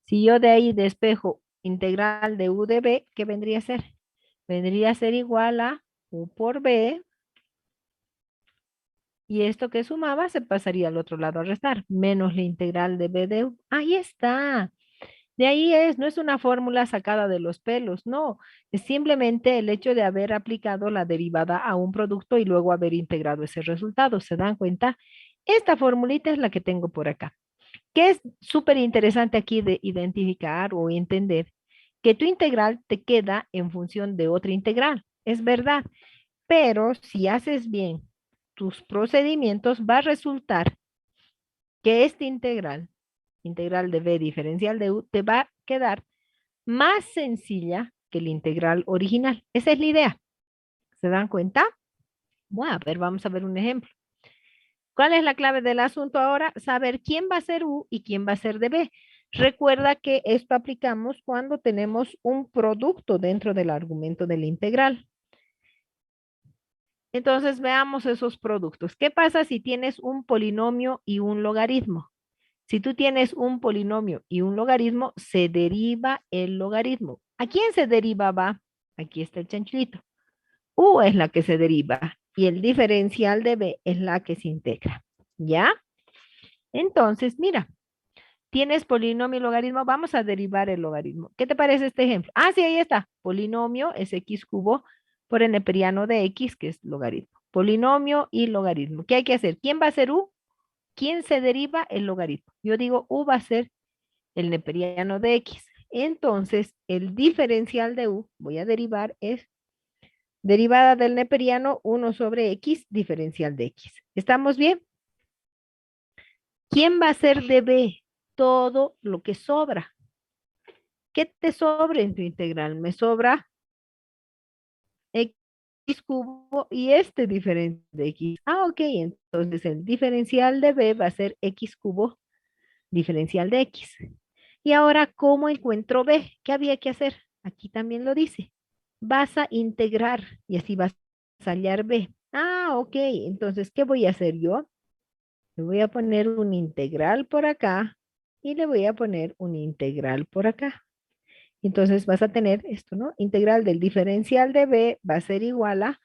Si yo de ahí despejo integral de U de B, ¿qué vendría a ser? Vendría a ser igual a U por B. Y esto que sumaba se pasaría al otro lado a restar, menos la integral de B de U. Ahí está. De ahí es, no es una fórmula sacada de los pelos, no. Es simplemente el hecho de haber aplicado la derivada a un producto y luego haber integrado ese resultado. ¿Se dan cuenta? Esta formulita es la que tengo por acá. Que es súper interesante aquí de identificar o entender que tu integral te queda en función de otra integral. Es verdad, pero si haces bien tus procedimientos, va a resultar que esta integral de b diferencial de u, te va a quedar más sencilla que la integral original. Esa es la idea. ¿Se dan cuenta? Bueno, a ver, vamos a ver un ejemplo. ¿Cuál es la clave del asunto ahora? Saber quién va a ser U y quién va a ser de B. Recuerda que esto aplicamos cuando tenemos un producto dentro del argumento de la integral. Entonces veamos esos productos. ¿Qué pasa si tienes un polinomio y un logaritmo? Si tú tienes un polinomio y un logaritmo, se deriva el logaritmo. ¿A quién se derivaba? Aquí está el chanchito. U es la que se deriva y el diferencial de B es la que se integra. ¿Ya? Entonces, mira, tienes polinomio y logaritmo, vamos a derivar el logaritmo. ¿Qué te parece este ejemplo? Ah, sí, ahí está. Polinomio es x cubo por el neperiano de x, que es logaritmo. Polinomio y logaritmo. ¿Qué hay que hacer? ¿Quién va a ser u? ¿Quién se deriva? El logaritmo. Yo digo u va a ser el neperiano de x. Entonces, el diferencial de u, voy a derivar, es derivada del neperiano 1 sobre x, diferencial de x. ¿Estamos bien? ¿Quién va a ser de b? Todo lo que sobra. ¿Qué te sobra en tu integral? Me sobra x cubo y este diferencial de x. Ah, ok, entonces el diferencial de b va a ser x cubo diferencial de x. Y ahora, ¿cómo encuentro b? ¿Qué había que hacer? Aquí también lo dice. Vas a integrar y así vas a hallar b. Ah, ok, entonces, ¿qué voy a hacer yo? Le voy a poner un integral por acá y le voy a poner un integral por acá. Entonces vas a tener esto, ¿no? Integral del diferencial de b va a ser igual a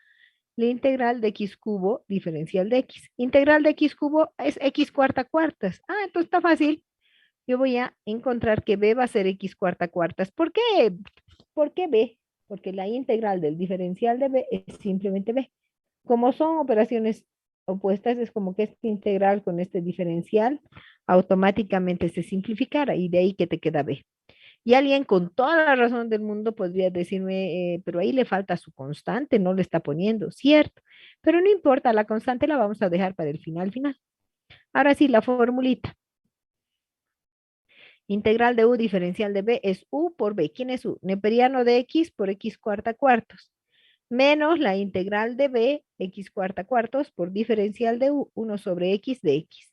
la integral de x cubo diferencial de x. Integral de x cubo es x cuarta cuartas. Ah, entonces está fácil. Yo voy a encontrar que b va a ser x cuarta cuartas. ¿Por qué? ¿Por qué b? Porque la integral del diferencial de b es simplemente b. Como son operaciones opuestas, es como que este integral con este diferencial automáticamente se simplificara y de ahí que te queda b. Y alguien con toda la razón del mundo podría decirme, pero ahí le falta su constante, no le está poniendo, cierto. Pero no importa, la constante la vamos a dejar para el final. Ahora sí, la formulita. Integral de u diferencial de b es u por b. ¿Quién es u? Neperiano de x por x cuarta cuartos. Menos la integral de b, x cuarta cuartos, por diferencial de u, 1 sobre x de x.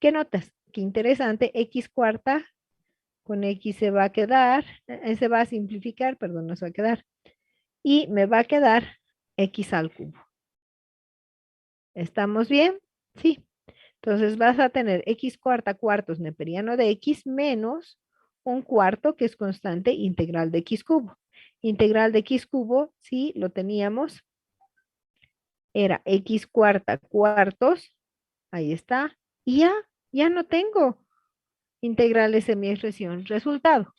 ¿Qué notas? Qué interesante, x cuarta con x se va a quedar, se va a simplificar, perdón, no se va a quedar. Y me va a quedar x al cubo. ¿Estamos bien? Sí. Entonces vas a tener x cuarta cuartos neperiano de x menos un cuarto que es constante integral de x cubo. Integral de x cubo, sí, lo teníamos, era x cuarta cuartos, ahí está, y ya no tengo integrales en mi expresión. Resultado,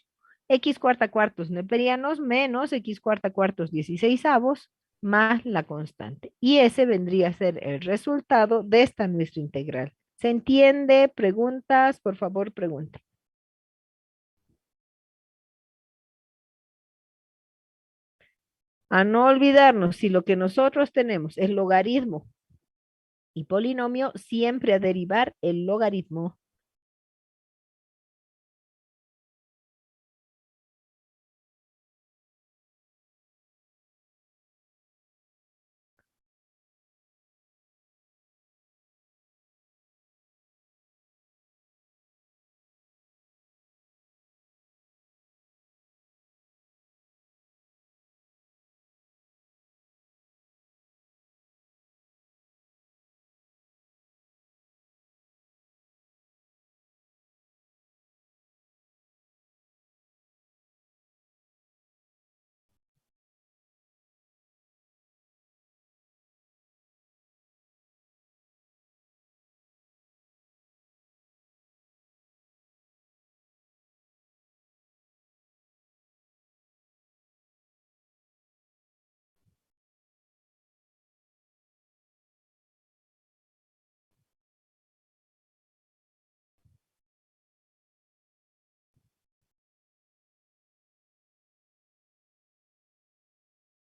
x cuarta cuartos neperianos menos x cuarta cuartos 16avos más la constante. Y ese vendría a ser el resultado de esta nuestra integral. ¿Se entiende? ¿Preguntas? Por favor, pregunte. A no olvidarnos, si lo que nosotros tenemos es logaritmo y polinomio, siempre a derivar el logaritmo.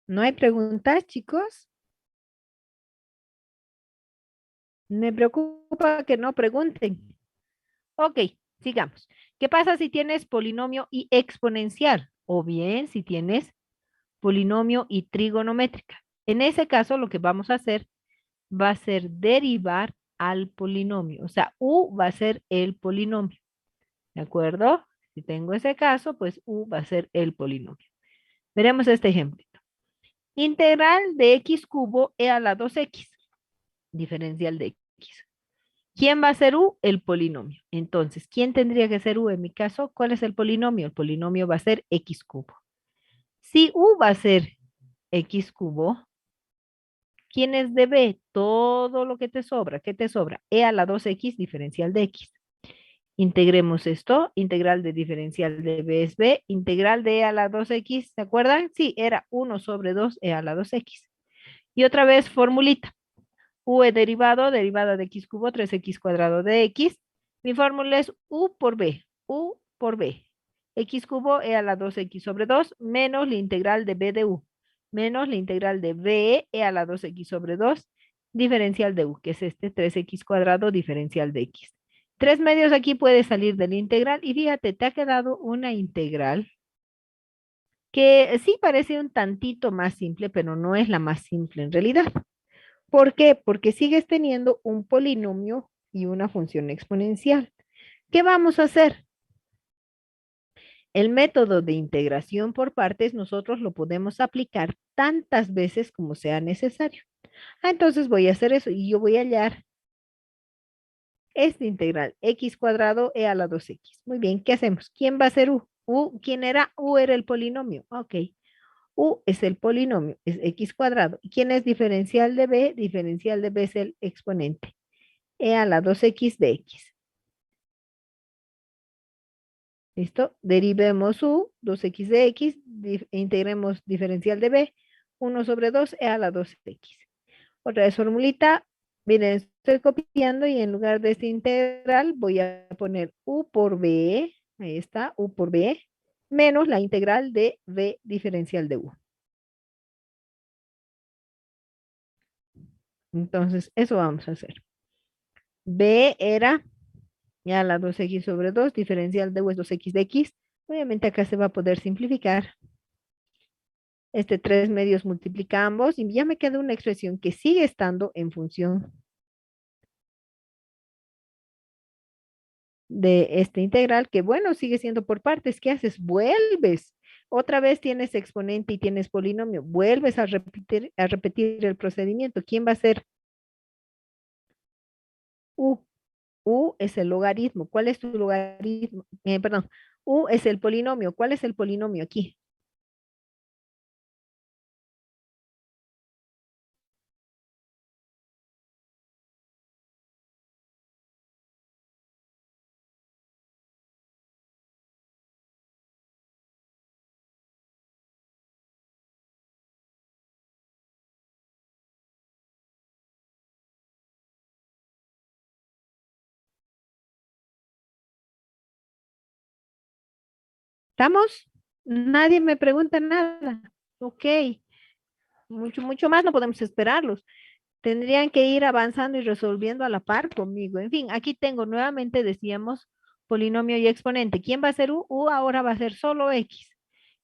¿No hay preguntas, chicos? Me preocupa que no pregunten. Ok, sigamos. ¿Qué pasa si tienes polinomio y exponencial? O bien si tienes polinomio y trigonométrica. En ese caso, lo que vamos a hacer va a ser derivar al polinomio. O sea, u va a ser el polinomio. ¿De acuerdo? Si tengo ese caso, pues u va a ser el polinomio. Veremos este ejemplo. Integral de x cubo e a la 2x. Diferencial de x. ¿Quién va a ser u? El polinomio. Entonces, ¿quién tendría que ser u en mi caso? ¿Cuál es el polinomio? El polinomio va a ser x cubo. Si u va a ser x cubo, ¿quién es de b? Todo lo que te sobra. ¿Qué te sobra? E a la 2x diferencial de x. Integremos esto. Integral de diferencial de b es b. Integral de e a la 2x, ¿se acuerdan? Sí, era 1 sobre 2 e a la 2x. Y otra vez, formulita. U es derivado, derivada de x cubo, 3x cuadrado de x. Mi fórmula es u por b. U por b. X cubo e a la 2x sobre 2 menos la integral de b de u. Menos la integral de b e a la 2x sobre 2 diferencial de u, que es este 3x cuadrado diferencial de x. 3 medios aquí puede salir de la integral y fíjate, te ha quedado una integral que sí parece un tantito más simple, pero no es la más simple en realidad. ¿Por qué? Porque sigues teniendo un polinomio y una función exponencial. ¿Qué vamos a hacer? El método de integración por partes nosotros lo podemos aplicar tantas veces como sea necesario. Entonces voy a hacer eso y yo voy a hallar esta integral, x cuadrado e a la 2x. Muy bien, ¿qué hacemos? ¿Quién va a ser u? ¿Quién era? U era el polinomio. Ok. U es el polinomio, es x cuadrado. ¿Y quién es diferencial de b? Diferencial de b es el exponente. E a la 2x de x. ¿Listo? Derivemos u, 2x de x, integremos diferencial de b, 1 sobre 2 e a la 2x. Otra vez formulita, miren, estoy copiando y en lugar de esta integral voy a poner u por b, ahí está, u por b, menos la integral de b diferencial de u. Entonces, eso vamos a hacer. B era ya la 2x sobre 2, diferencial de u es 2x de x. Obviamente acá se va a poder simplificar. Este 3 medios multiplica ambos y ya me queda una expresión que sigue estando en función de esta integral, que bueno, sigue siendo por partes. ¿Qué haces? Vuelves. Otra vez tienes exponente y tienes polinomio. Vuelves a repetir el procedimiento. ¿Quién va a ser u? U es el logaritmo. ¿Cuál es tu logaritmo? Perdón. U es el polinomio. ¿Cuál es el polinomio aquí? ¿Estamos? Nadie me pregunta nada. Ok. Mucho más no podemos esperarlos. Tendrían que ir avanzando y resolviendo a la par conmigo. En fin, aquí tengo nuevamente, decíamos, polinomio y exponente. ¿Quién va a ser u? U ahora va a ser solo x.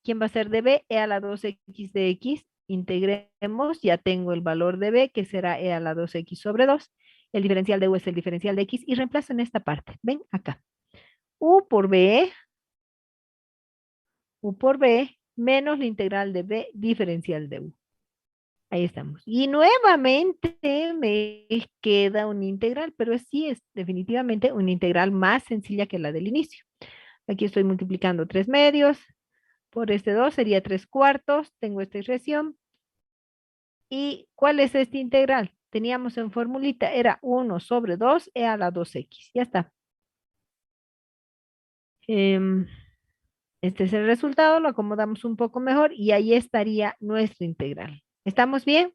¿Quién va a ser de b? E a la 2x de x. Integremos, ya tengo el valor de b, que será e a la 2x sobre 2. El diferencial de u es el diferencial de x y reemplazo en esta parte. Ven acá. U por b, u por b, menos la integral de b diferencial de u. Ahí estamos. Y nuevamente me queda una integral, pero sí es definitivamente una integral más sencilla que la del inicio. Aquí estoy multiplicando 3 medios por este 2, sería 3 cuartos. Tengo esta expresión. ¿Y cuál es esta integral? Teníamos en formulita, era 1 sobre 2 e a la 2x. Ya está. Em, este es el resultado, lo acomodamos un poco mejor y ahí estaría nuestra integral. ¿Estamos bien?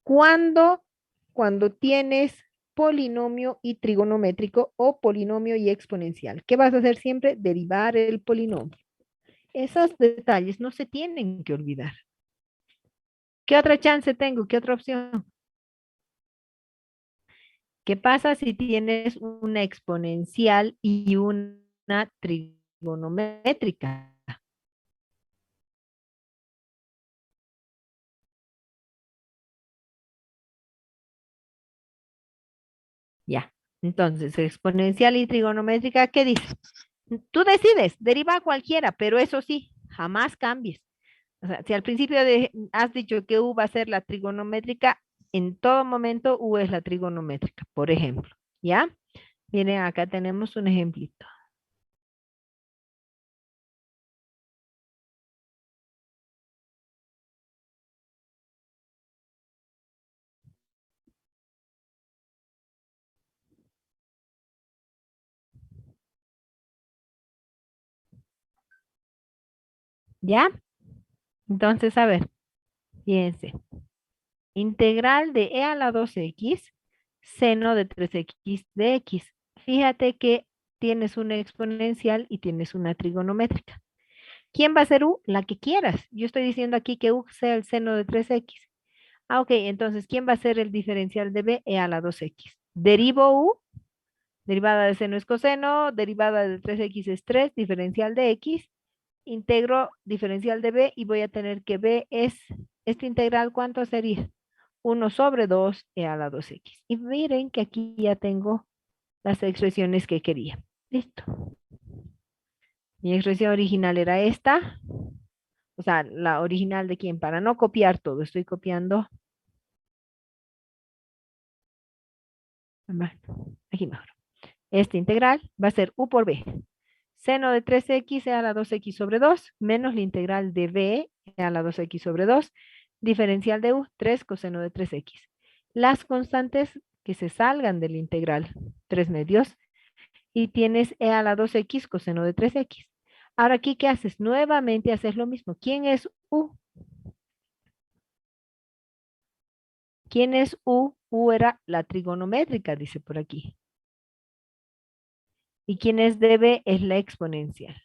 ¿Cuándo? Cuando tienes polinomio y trigonométrico o polinomio y exponencial. ¿Qué vas a hacer siempre? Derivar el polinomio. Esos detalles no se tienen que olvidar. ¿Qué otra chance tengo? ¿Qué otra opción? ¿Qué pasa si tienes una exponencial y una trigonométrica? Ya. Entonces, exponencial y trigonométrica, ¿qué dices? Tú decides, deriva cualquiera, pero eso sí, jamás cambies. O sea, si al principio has dicho que U va a ser la trigonométrica, en todo momento U es la trigonométrica, por ejemplo. ¿Ya? Miren, acá tenemos un ejemplito. ¿Ya? Entonces, a ver, fíjense. Integral de e a la 2x, seno de 3x de x. Fíjate que tienes una exponencial y tienes una trigonométrica. ¿Quién va a ser u? La que quieras. Yo estoy diciendo aquí que u sea el seno de 3x. Ah, ok, entonces, ¿quién va a ser el diferencial de b? E a la 2x. Derivo u, derivada de seno es coseno, derivada de 3x es 3, diferencial de x, integro diferencial de b y voy a tener que b es, esta integral, ¿cuánto sería? 1 sobre 2 e a la 2x. Y miren que aquí ya tengo las expresiones que quería. Listo. Mi expresión original era esta. O sea, la original de quién, para no copiar todo, estoy copiando. Bueno, aquí aquí mejor. Esta integral va a ser u por b. Seno de 3x e a la 2x sobre 2 menos la integral de b e a la 2x sobre 2. Diferencial de u, 3 coseno de 3x. Las constantes que se salgan de la integral, 3 medios. Y tienes e a la 2x coseno de 3x. Ahora aquí, ¿qué haces? Nuevamente haces lo mismo. ¿Quién es u? ¿Quién es u? U era la trigonométrica, dice por aquí. ¿Y quién es db? Es la exponencial.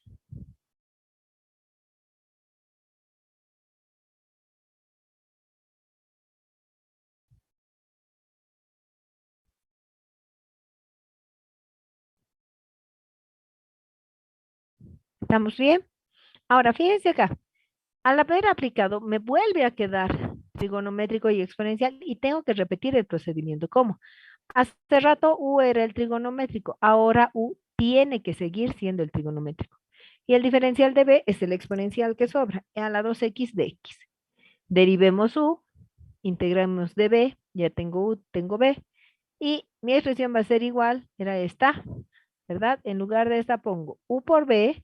¿Estamos bien? Ahora, fíjense acá. Al haber aplicado, me vuelve a quedar trigonométrico y exponencial y tengo que repetir el procedimiento. ¿Cómo? Hace rato u era el trigonométrico, ahora u tiene que seguir siendo el trigonométrico. Y el diferencial de b es el exponencial que sobra, e a la 2x de x. Derivemos u, integramos de b, ya tengo u, tengo b, y mi expresión va a ser igual, era esta, ¿verdad? En lugar de esta pongo u por b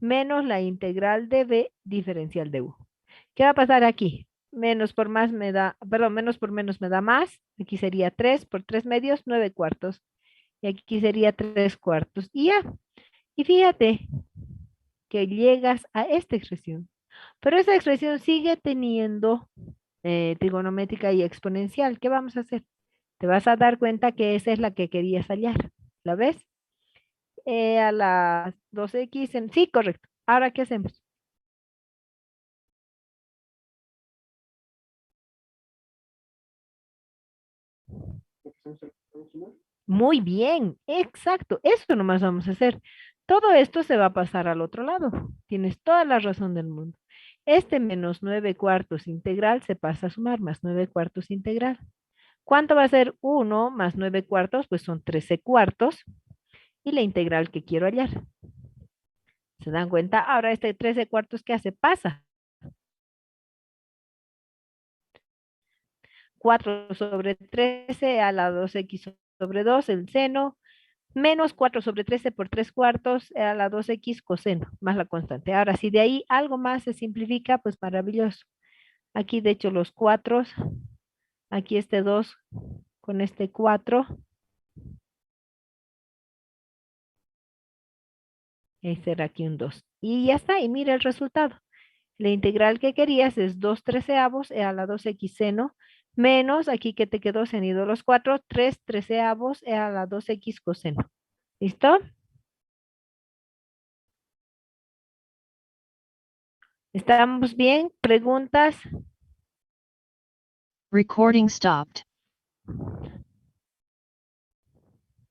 menos la integral de b diferencial de u. ¿Qué va a pasar aquí? Menos por más me da, perdón, menos por menos me da más. Aquí sería 3 por 3 medios, 9 cuartos. Y aquí sería 3 cuartos. Y ya. Y fíjate que llegas a esta expresión. Pero esa expresión sigue teniendo trigonométrica y exponencial. ¿Qué vamos a hacer? Te vas a dar cuenta que esa es la que querías hallar. ¿La ves? A las 2x en... Sí, correcto. Ahora, ¿qué hacemos? Muy bien, exacto. Eso nomás vamos a hacer. Todo esto se va a pasar al otro lado. Tienes toda la razón del mundo. Este menos 9 cuartos integral se pasa a sumar más 9 cuartos integral. ¿Cuánto va a ser 1 más 9 cuartos? Pues son 13 cuartos. Y la integral que quiero hallar. ¿Se dan cuenta? Ahora este 13 cuartos, ¿qué hace? Pasa. 4 sobre 13 a la 2x sobre 2, el seno, menos 4 sobre 13 por 3 cuartos a la 2x coseno, más la constante. Ahora, si de ahí algo más se simplifica, pues maravilloso. Aquí, de hecho, los 4, aquí este 2 con este 4, este era aquí un 2. Y ya está, y mira el resultado. La integral que querías es 2 treceavos a la 2x seno, menos aquí que te quedó, se han ido los 4, 3 treceavos a la 2x coseno. ¿Listo? ¿Estamos bien? ¿Preguntas? Recording stopped.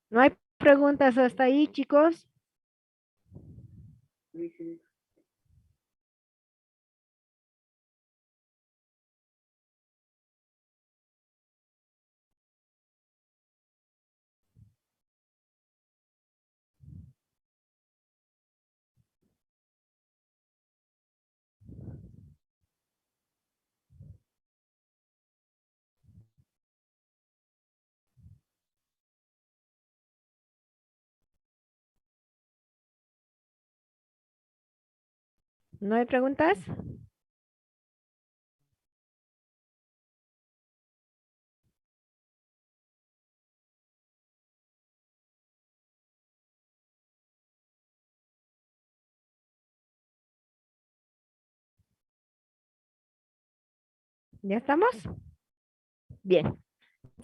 ¿No hay preguntas hasta ahí, chicos? ¿No hay preguntas? ¿Ya estamos? Bien,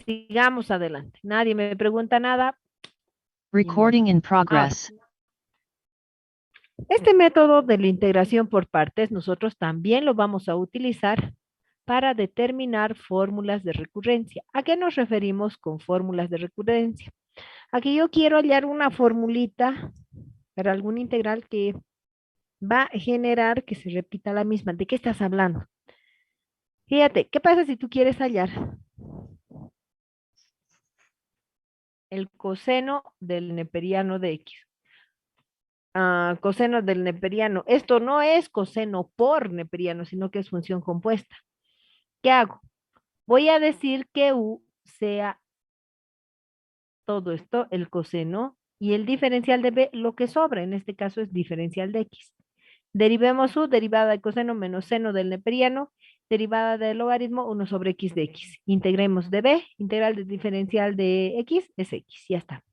sigamos adelante. Nadie me pregunta nada. Ni modo. Recording in Ahora, progress. este método de la integración por partes, nosotros también lo vamos a utilizar para determinar fórmulas de recurrencia. ¿A qué nos referimos con fórmulas de recurrencia? Aquí yo quiero hallar una formulita para algún integral que va a generar que se repita la misma. ¿De qué estás hablando? Fíjate, ¿qué pasa si tú quieres hallar el coseno del neperiano de x? Coseno del neperiano. Esto no es coseno por neperiano, sino que es función compuesta. ¿Qué hago? Voy a decir que u sea todo esto, el coseno, y el diferencial de b, lo que sobra, en este caso es diferencial de x. Derivemos u, derivada de coseno menos seno del neperiano, derivada del logaritmo 1 sobre x de x. Integremos de b, integral del diferencial de x es x, ya está.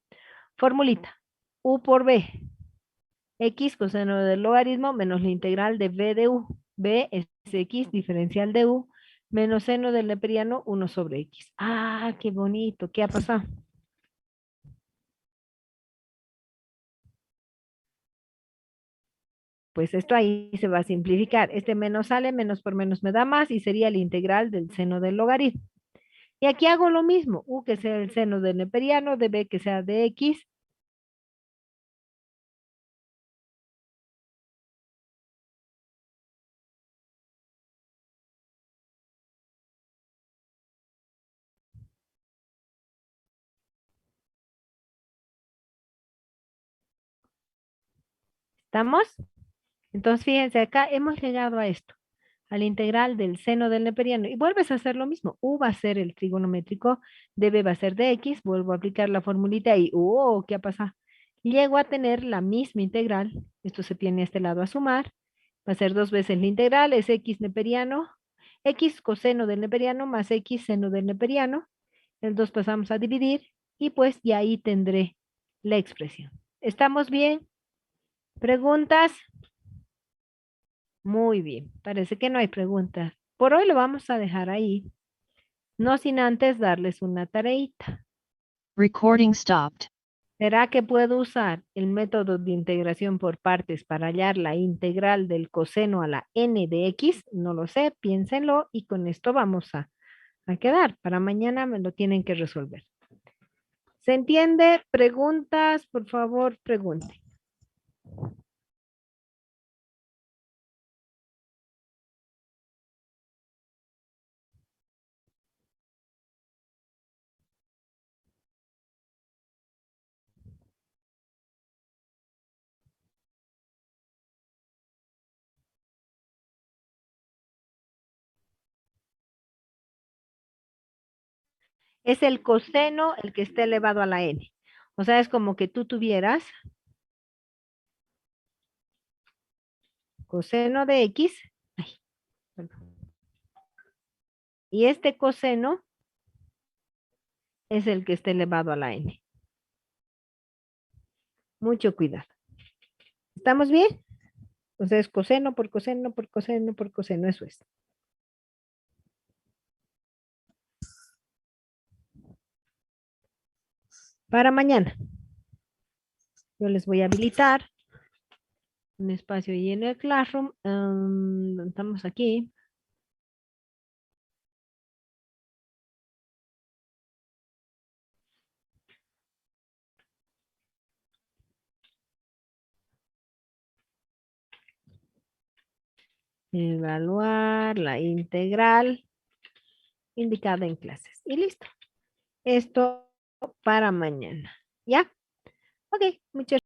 Formulita, u por b, x coseno del logaritmo menos la integral de b de u. B es x, diferencial de u, menos seno del neperiano 1 sobre x. Ah, qué bonito, ¿qué ha pasado? Pues esto ahí se va a simplificar. Este menos sale, menos por menos me da más y sería la integral del seno del logaritmo. Y aquí hago lo mismo, u que sea el seno del neperiano, de b que sea de x. ¿Estamos? Entonces fíjense, acá hemos llegado a esto, a la integral del seno del neperiano. Y vuelves a hacer lo mismo. U va a ser el trigonométrico, de b va a ser de x, vuelvo a aplicar la formulita y, ¿qué ha pasado? Llego a tener la misma integral, esto se tiene a este lado a sumar, va a ser 2 veces la integral, es x neperiano, x coseno del neperiano más x seno del neperiano, el 2 pasamos a dividir y pues ya ahí tendré la expresión. ¿Estamos bien? ¿Preguntas? Muy bien, parece que no hay preguntas. Por hoy lo vamos a dejar ahí, no sin antes darles una tareita. Recording stopped. ¿Será que puedo usar el método de integración por partes para hallar la integral del coseno a la n de x? No lo sé, piénsenlo y con esto vamos a quedar. Para mañana me lo tienen que resolver. ¿Se entiende? Preguntas, por favor, pregunten. Es el coseno el que esté elevado a la n. O sea, es como que tú tuvieras coseno de x, ay, perdón, y este coseno es el que esté elevado a la n. Mucho cuidado. ¿Estamos bien? Entonces, coseno por coseno por coseno por coseno, eso es. Para mañana, yo les voy a habilitar un espacio ahí en el Classroom. Estamos aquí. Evaluar la integral indicada en clases. Y listo. Esto para mañana. ¿Ya? Ok, muchas